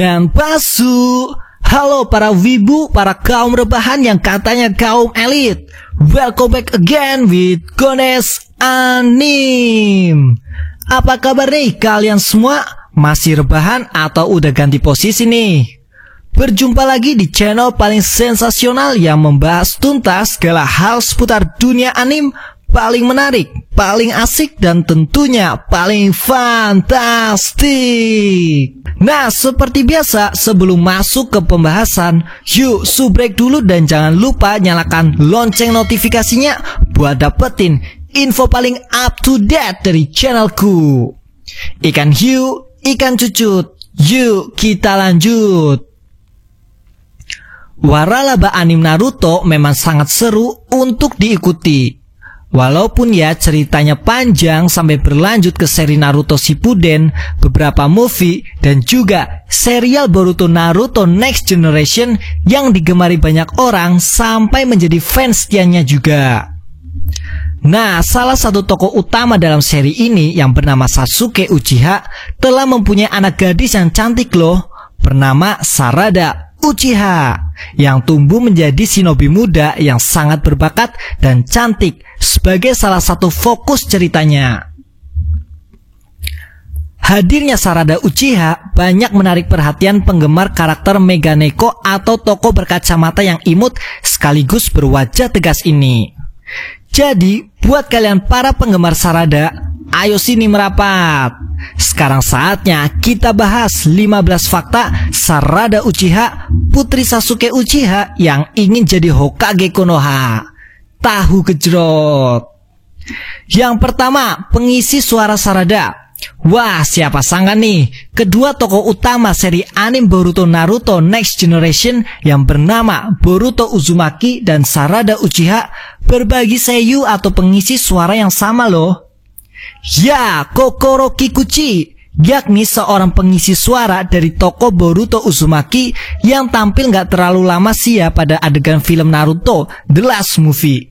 Nyanpasu. Halo para wibu, para kaum rebahan yang katanya kaum elit. Welcome back again with Gones Anim. Apa kabar nih kalian semua? Masih rebahan atau udah ganti posisi nih? Berjumpa lagi di channel paling sensasional yang membahas tuntas segala hal seputar dunia anim paling menarik, paling asik, dan tentunya paling fantastik. Nah, seperti biasa, sebelum masuk ke pembahasan, yuk subrek dulu dan jangan lupa nyalakan lonceng notifikasinya buat dapetin info paling up to date dari channelku. Ikan hiu, ikan cucut. Yuk kita lanjut. Waralaba anim Naruto memang sangat seru untuk diikuti. Walaupun ya ceritanya panjang sampai berlanjut ke seri Naruto Shippuden, beberapa movie, dan juga serial Boruto Naruto Next Generation yang digemari banyak orang sampai menjadi fans setianya juga. Nah, salah satu tokoh utama dalam seri ini yang bernama Sasuke Uchiha telah mempunyai anak gadis yang cantik loh, bernama Sarada Uchiha, yang tumbuh menjadi shinobi muda yang sangat berbakat dan cantik sebagai salah satu fokus ceritanya. Hadirnya Sarada Uchiha banyak menarik perhatian penggemar karakter Meganeko atau tokoh berkacamata yang imut sekaligus berwajah tegas ini. Jadi, buat kalian para penggemar Sarada, ayo sini merapat. Sekarang saatnya kita bahas 15 fakta Sarada Uchiha, putri Sasuke Uchiha yang ingin jadi Hokage Konoha. Tahu gejrot. Yang pertama, pengisi suara Sarada. Wah, siapa sangka nih, kedua tokoh utama seri anime Boruto Naruto Next Generation yang bernama Boruto Uzumaki dan Sarada Uchiha berbagi seiyuu atau pengisi suara yang sama loh. Ya, Kokoro Kikuchi, yakni seorang pengisi suara dari tokoh Boruto Uzumaki yang tampil gak terlalu lama sih ya pada adegan film Naruto The Last Movie.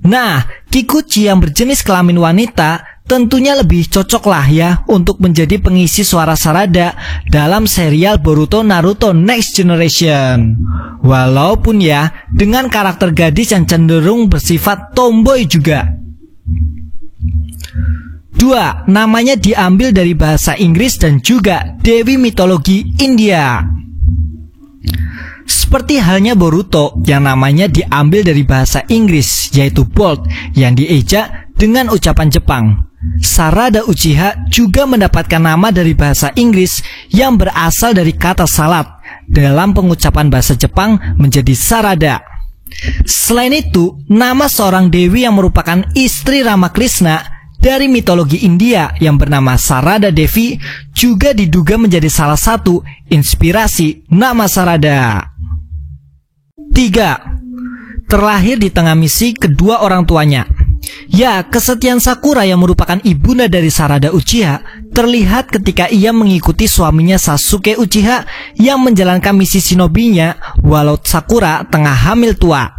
Nah, Kikuchi yang berjenis kelamin wanita tentunya lebih cocok lah ya untuk menjadi pengisi suara Sarada dalam serial Boruto Naruto Next Generation. Walaupun ya dengan karakter gadis yang cenderung bersifat tomboy juga. 2. Namanya diambil dari bahasa Inggris dan juga dewi mitologi India. Seperti halnya Boruto yang namanya diambil dari bahasa Inggris, yaitu Bolt, yang dieja dengan ucapan Jepang. Sarada Uchiha juga mendapatkan nama dari bahasa Inggris yang berasal dari kata salat, dalam pengucapan bahasa Jepang menjadi Sarada. Selain itu, nama seorang dewi yang merupakan istri Ramakrishna dari mitologi India yang bernama Sarada Devi juga diduga menjadi salah satu inspirasi nama Sarada. 3. Terlahir di tengah misi kedua orang tuanya. Ya, kesetiaan Sakura yang merupakan ibunda dari Sarada Uchiha terlihat ketika ia mengikuti suaminya Sasuke Uchiha yang menjalankan misi shinobinya walau Sakura tengah hamil tua.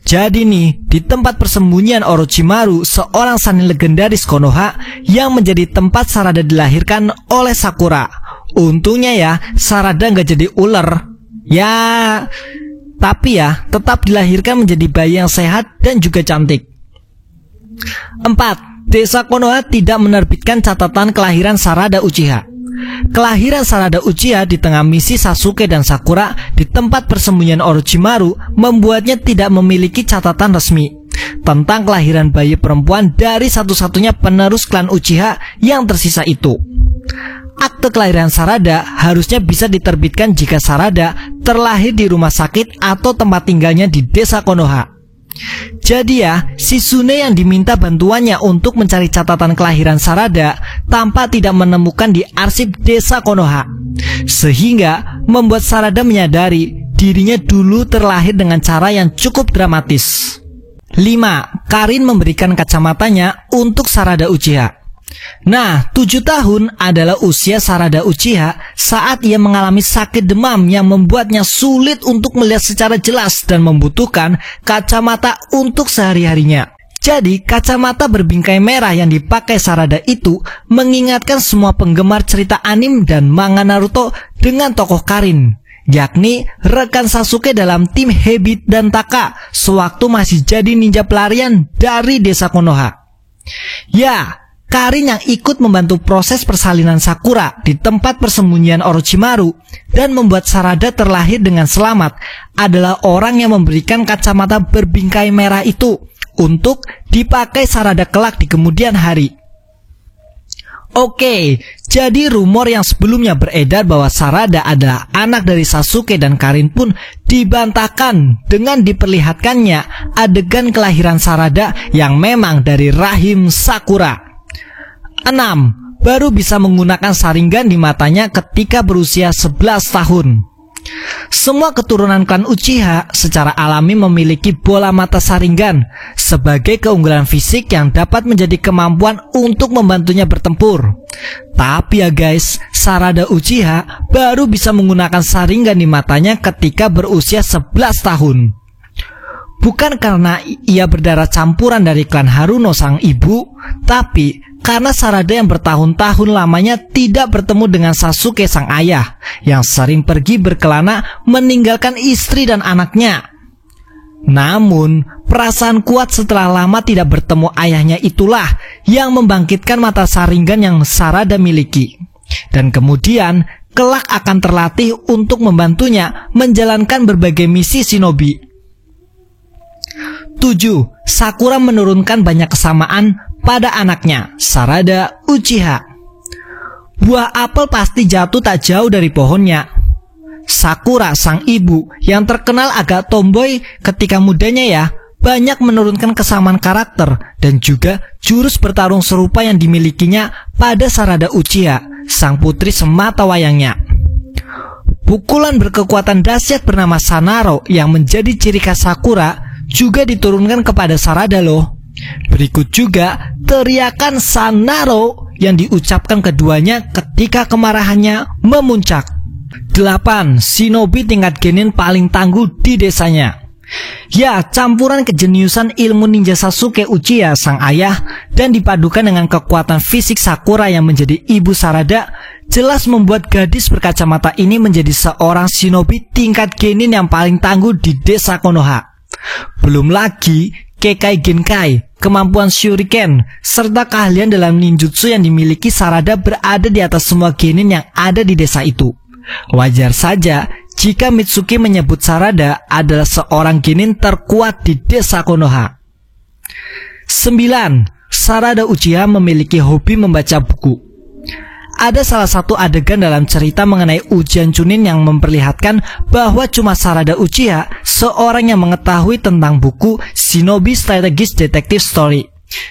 Jadi nih, di tempat persembunyian Orochimaru, seorang sanin legendaris Konoha yang menjadi tempat Sarada dilahirkan oleh Sakura. Untungnya ya, Sarada nggak jadi ular. Ya, tapi ya, tetap dilahirkan menjadi bayi yang sehat dan juga cantik. 4. Desa Konoha tidak menerbitkan catatan kelahiran Sarada Uchiha. Kelahiran Sarada Uchiha di tengah misi Sasuke dan Sakura di tempat persembunyian Orochimaru membuatnya tidak memiliki catatan resmi tentang kelahiran bayi perempuan dari satu-satunya penerus klan Uchiha yang tersisa itu. Akte kelahiran Sarada harusnya bisa diterbitkan jika Sarada terlahir di rumah sakit atau tempat tinggalnya di desa Konoha. Jadi ya, Shizune yang diminta bantuannya untuk mencari catatan kelahiran Sarada tampak tidak menemukan di arsip desa Konoha, sehingga membuat Sarada menyadari dirinya dulu terlahir dengan cara yang cukup dramatis. 5. Karin memberikan kacamatanya untuk Sarada Uchiha. Nah, 7 tahun adalah usia Sarada Uchiha saat ia mengalami sakit demam yang membuatnya sulit untuk melihat secara jelas dan membutuhkan kacamata untuk sehari-harinya. Jadi kacamata berbingkai merah yang dipakai Sarada itu mengingatkan semua penggemar cerita anime dan manga Naruto dengan tokoh Karin, yakni rekan Sasuke dalam tim Hebit dan Taka sewaktu masih jadi ninja pelarian dari desa Konoha. Ya, Karin yang ikut membantu proses persalinan Sakura di tempat persembunyian Orochimaru dan membuat Sarada terlahir dengan selamat adalah orang yang memberikan kacamata berbingkai merah itu untuk dipakai Sarada kelak di kemudian hari. Oke, jadi rumor yang sebelumnya beredar bahwa Sarada adalah anak dari Sasuke dan Karin pun dibantahkan dengan diperlihatkannya adegan kelahiran Sarada yang memang dari rahim Sakura. 6. Baru bisa menggunakan Sharingan di matanya ketika berusia 11 tahun. Semua keturunan klan Uchiha secara alami memiliki bola mata Sharingan sebagai keunggulan fisik yang dapat menjadi kemampuan untuk membantunya bertempur. Tapi ya guys, Sarada Uchiha baru bisa menggunakan Sharingan di matanya ketika berusia 11 tahun. Bukan karena ia berdarah campuran dari klan Haruno sang ibu, tapi karena Sarada yang bertahun-tahun lamanya tidak bertemu dengan Sasuke sang ayah, yang sering pergi berkelana meninggalkan istri dan anaknya. Namun, perasaan kuat setelah lama tidak bertemu ayahnya itulah yang membangkitkan mata Sharingan yang Sarada miliki. Dan kemudian, kelak akan terlatih untuk membantunya menjalankan berbagai misi shinobi. 7. Sakura menurunkan banyak kesamaan pada anaknya, Sarada Uchiha. Buah apel pasti jatuh tak jauh dari pohonnya. Sakura, sang ibu, yang terkenal agak tomboy ketika mudanya ya, banyak menurunkan kesamaan karakter dan juga jurus bertarung serupa yang dimilikinya pada Sarada Uchiha, sang putri semata wayangnya. Pukulan berkekuatan dahsyat bernama Sanaro yang menjadi ciri khas Sakura juga diturunkan kepada Sarada loh. Berikut juga teriakan Sanaro yang diucapkan keduanya ketika kemarahannya memuncak. 8. Shinobi tingkat genin paling tangguh di desanya. Ya, campuran kejeniusan ilmu ninja Sasuke Uchiha sang ayah dan dipadukan dengan kekuatan fisik Sakura yang menjadi ibu Sarada jelas membuat gadis berkacamata ini menjadi seorang shinobi tingkat genin yang paling tangguh di desa Konoha. Belum lagi Kekai Genkai, kemampuan Shuriken, serta keahlian dalam ninjutsu yang dimiliki Sarada berada di atas semua genin yang ada di desa itu. Wajar saja jika Mitsuki menyebut Sarada adalah seorang genin terkuat di desa Konoha. 9. Sarada Uchiha memiliki hobi membaca buku. Ada salah satu adegan dalam cerita mengenai ujian Chunin yang memperlihatkan bahwa cuma Sarada Uchiha seorang yang mengetahui tentang buku Shinobi Strategist Detective Story.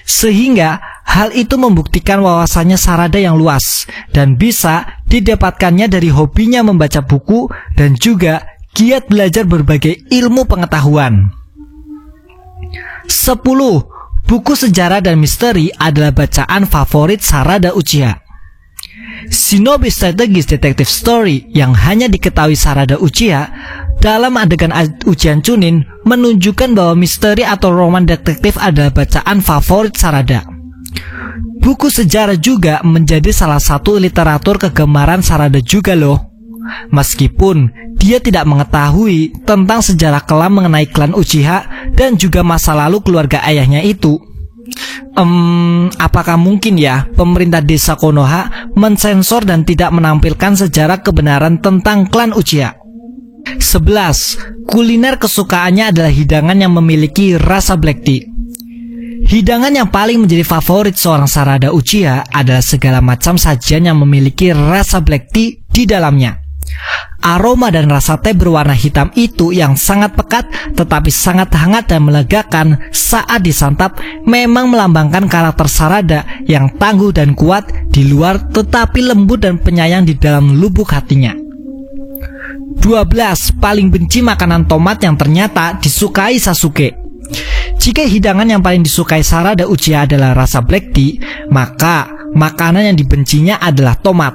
Sehingga hal itu membuktikan wawasannya Sarada yang luas dan bisa didapatkannya dari hobinya membaca buku dan juga giat belajar berbagai ilmu pengetahuan. 10. Buku sejarah dan misteri adalah bacaan favorit Sarada Uchiha. Shinobi Strategist Detective Story yang hanya diketahui Sarada Uchiha dalam adegan ujian Chunin menunjukkan bahwa misteri atau roman detektif adalah bacaan favorit Sarada. Buku sejarah juga menjadi salah satu literatur kegemaran Sarada juga loh. Meskipun dia tidak mengetahui tentang sejarah kelam mengenai klan Uchiha dan juga masa lalu keluarga ayahnya itu. Apakah mungkin ya pemerintah desa Konoha mensensor dan tidak menampilkan sejarah kebenaran tentang klan Uchiha? 11. Kuliner kesukaannya adalah hidangan yang memiliki rasa black tea. Hidangan yang paling menjadi favorit seorang Sarada Uchiha adalah segala macam sajian yang memiliki rasa black tea di dalamnya. Aroma dan rasa teh berwarna hitam itu yang sangat pekat tetapi sangat hangat dan melegakan saat disantap memang melambangkan karakter Sarada yang tangguh dan kuat di luar tetapi lembut dan penyayang di dalam lubuk hatinya. 12. Paling benci makanan tomat yang ternyata disukai Sasuke. Jika hidangan yang paling disukai Sarada Uchiha adalah rasa black tea, maka makanan yang dibencinya adalah tomat.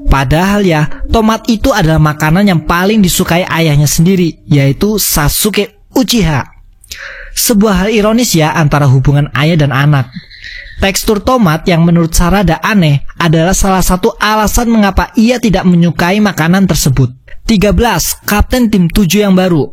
Padahal ya, tomat itu adalah makanan yang paling disukai ayahnya sendiri, yaitu Sasuke Uchiha. Sebuah hal ironis ya antara hubungan ayah dan anak. Tekstur tomat yang menurut Sarada aneh adalah salah satu alasan mengapa ia tidak menyukai makanan tersebut. 13. Kapten tim 7 yang baru.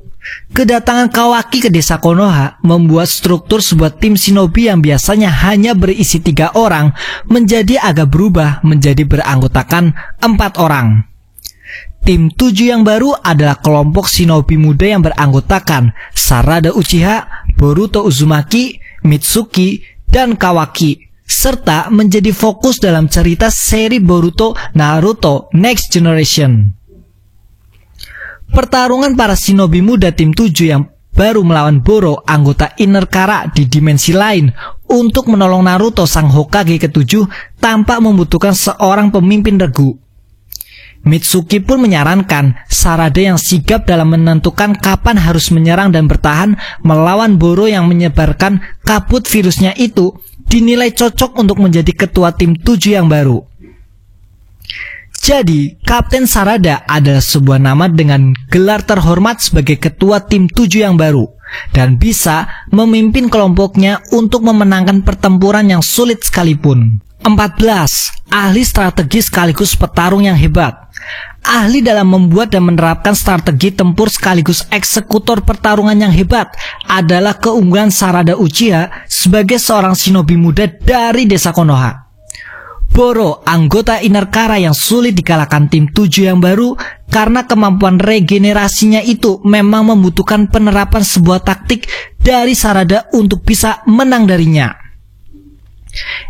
Kedatangan Kawaki ke desa Konoha membuat struktur sebuah tim shinobi yang biasanya hanya berisi 3 orang menjadi agak berubah menjadi beranggotakan 4 orang. Tim 7 yang baru adalah kelompok shinobi muda yang beranggotakan Sarada Uchiha, Boruto Uzumaki, Mitsuki, dan Kawaki, serta menjadi fokus dalam cerita seri Boruto Naruto Next Generation. Pertarungan para shinobi muda tim 7 yang baru melawan Boro, anggota Inner Kara di dimensi lain, untuk menolong Naruto sang Hokage ke-7 tanpa membutuhkan seorang pemimpin regu. Mitsuki pun menyarankan Sarada yang sigap dalam menentukan kapan harus menyerang dan bertahan melawan Boro yang menyebarkan kabut virusnya itu dinilai cocok untuk menjadi ketua tim 7 yang baru. Jadi, Kapten Sarada adalah sebuah nama dengan gelar terhormat sebagai ketua tim 7 yang baru dan bisa memimpin kelompoknya untuk memenangkan pertempuran yang sulit sekalipun. 14. Ahli strategi sekaligus petarung yang hebat. Ahli dalam membuat dan menerapkan strategi tempur sekaligus eksekutor pertarungan yang hebat adalah keunggulan Sarada Uchiha sebagai seorang shinobi muda dari desa Konoha. Boro, anggota Inner Kara yang sulit dikalahkan tim 7 yang baru karena kemampuan regenerasinya itu memang membutuhkan penerapan sebuah taktik dari Sarada untuk bisa menang darinya.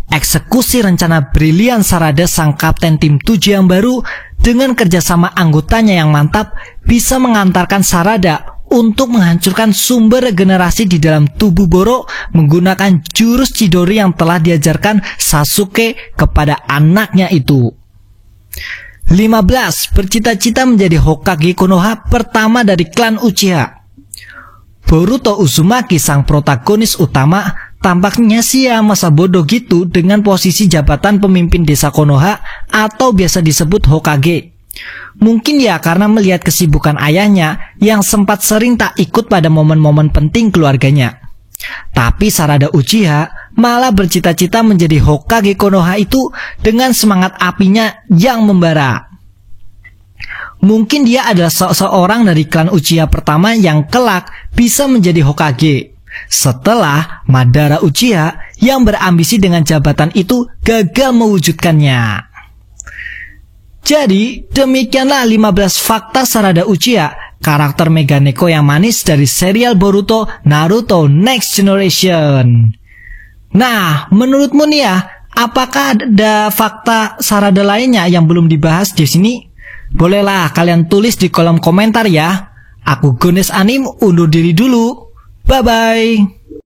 Eksekusi rencana brilian Sarada sang kapten tim 7 yang baru dengan kerjasama anggotanya yang mantap bisa mengantarkan Sarada untuk menghancurkan sumber regenerasi di dalam tubuh Boro menggunakan jurus Chidori yang telah diajarkan Sasuke kepada anaknya itu. 15. Bercita-cita menjadi Hokage Konoha pertama dari klan Uchiha. Boruto Uzumaki sang protagonis utama tampaknya sia masa bodoh gitu dengan posisi jabatan pemimpin desa Konoha atau biasa disebut Hokage. Mungkin ya karena melihat kesibukan ayahnya yang sempat sering tak ikut pada momen-momen penting keluarganya. Tapi Sarada Uchiha malah bercita-cita menjadi Hokage Konoha itu dengan semangat apinya yang membara. Mungkin dia adalah seorang dari klan Uchiha pertama yang kelak bisa menjadi Hokage, setelah Madara Uchiha yang berambisi dengan jabatan itu gagal mewujudkannya. Jadi, demikianlah 15 fakta Sarada Uchiha, karakter Mega Neko yang manis dari serial Boruto Naruto Next Generation. Nah, menurutmu nih ya, apakah ada fakta Sarada lainnya yang belum dibahas di sini? Bolehlah kalian tulis di kolom komentar ya. Aku Gones Anim undur diri dulu. Bye-bye.